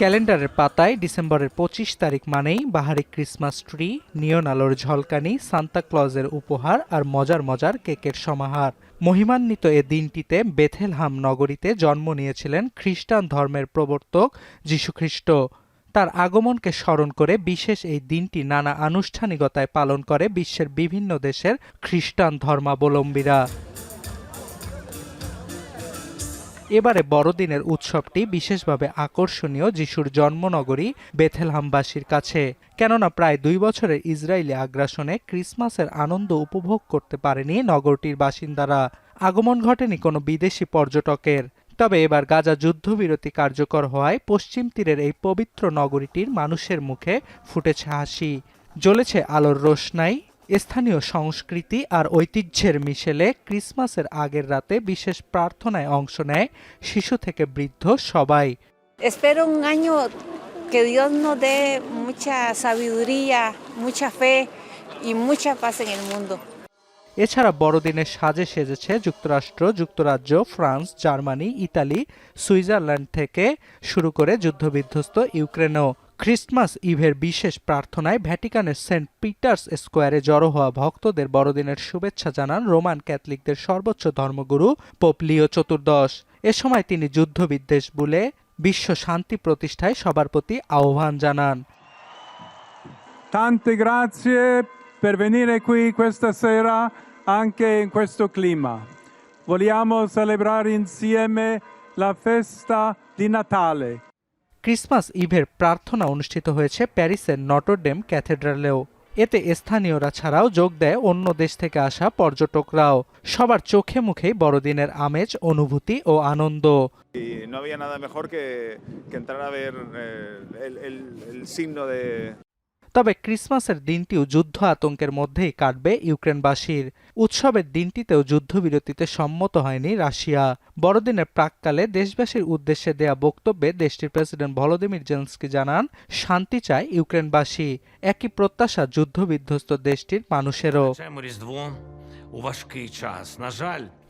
ক্যালেন্ডারের পাতায় ডিসেম্বরের ২৫ তারিখ মানেই বাহারি ক্রিসমাস ট্রি, নিয়ন আলোর ঝলকানি, সান্তা ক্লজের উপহার আর মজার মজার কেকের সমাহার। মহিমান্বিত এ দিনটিতে বেথেলহাম নগরীতে জন্ম নিয়েছিলেন খ্রিস্টান ধর্মের প্রবর্তক যীশুখ্রিস্ট। তার আগমনকে স্মরণ করে বিশেষ এই দিনটি নানা আনুষ্ঠানিকতায় পালন করে বিশ্বের বিভিন্ন দেশের খ্রিস্টান ধর্মাবলম্বীরা। এবারে বড়দিনের উৎসবটি বিশেষভাবে আকর্ষণীয় যিশুর জন্মনগরী বেথেলহামবাসীর কাছে, কেননা প্রায় ২ বছরের ইসরায়েলি আগ্রাসনে ক্রিসমাসের আনন্দ উপভোগ করতে পারেনি নগরটির বাসিন্দারা। আগমন ঘটেনি কোনো বিদেশি পর্যটকের। তবে এবার গাজা যুদ্ধবিরতি কার্যকর হওয়ায় পশ্চিম তীরের এই পবিত্র নগরীটির মানুষের মুখে ফুটেছে হাসি, জ্বলেছে আলোর রোশনাই। স্থানীয় সংস্কৃতি আর ঐতিহ্যের মিশেলে ক্রিসমাসের আগের রাতে বিশেষ প্রার্থনায় অংশ নেয় শিশু থেকে বৃদ্ধ সবাই। Espero un año que Dios nos dé mucha sabiduría, mucha fe y mucha paz en el mundo. এছাড়া বড়দিনের সাজে সেজেছে যুক্তরাষ্ট্র, যুক্তরাজ্য, ফ্রান্স, জার্মানি, ইতালি, সুইজারল্যান্ড থেকে শুরু করে যুদ্ধবিধ্বস্ত ইউক্রেনও। ক্রিসমাস ইভের বিশেষ প্রার্থনায় ভ্যাটিকানের সেন্ট পিটার্স স্কোয়ারে জড়ো হওয়া ভক্তদের বড়দিনের শুভেচ্ছা জানান রোমান ক্যাথলিকদের সর্বোচ্চ ধর্মগুরু পোপ লিও চতুর্দশ। এ সময় তিনি যুদ্ধবিদ্বেষ ভুলে বিশ্ব শান্তি প্রতিষ্ঠায় সবার প্রতি আহ্বান জানান। Tante grazie per venire qui questa sera anche in questo clima. Vogliamo celebrare insieme la festa di Natale. Christmas ইভের প্রার্থনা অনুষ্ঠিত হয়েছে প্যারিসের নটরডেম ক্যাথেড্রালেও। এতে স্থানীয়রা ছাড়াও যোগ দেয় অন্য দেশ থেকে আসা পর্যটকরাও। সবার চোখে মুখেই বড়দিনের আমেজ, অনুভূতি ও আনন্দ। No había nada mejor que entrar a ver el signo de তবে ক্রিসমাসের দিনটিও যুদ্ধ আতঙ্কের মধ্যেই কাটবে ইউক্রেনবাসীর। উৎসবের দিনটিতেও যুদ্ধবিরতিতে সম্মত হয়নি রাশিয়া। বড়দিনের প্রাক্কালে দেশবাসীর উদ্দেশ্যে দেয়া বক্তব্যে দেশটির প্রেসিডেন্ট ভলোদিমির জেলেনস্কি জানান, শান্তি চায় ইউক্রেনবাসী। একই প্রত্যাশা যুদ্ধবিধ্বস্ত দেশটির মানুষেরও।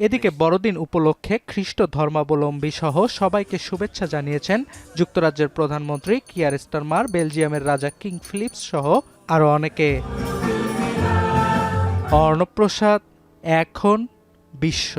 এদিকে বড়দিন উপলক্ষে খ্রিস্ট ধর্মাবলম্বী সহ সবাইকে শুভেচ্ছা জানিয়েছেন যুক্তরাজ্যের প্রধানমন্ত্রী কিয়ার স্টারমার, বেলজিয়ামের রাজা কিং ফিলিপস সহ আরও অনেকে। অর্ণব প্রসাদ, এখন বিশ্ব।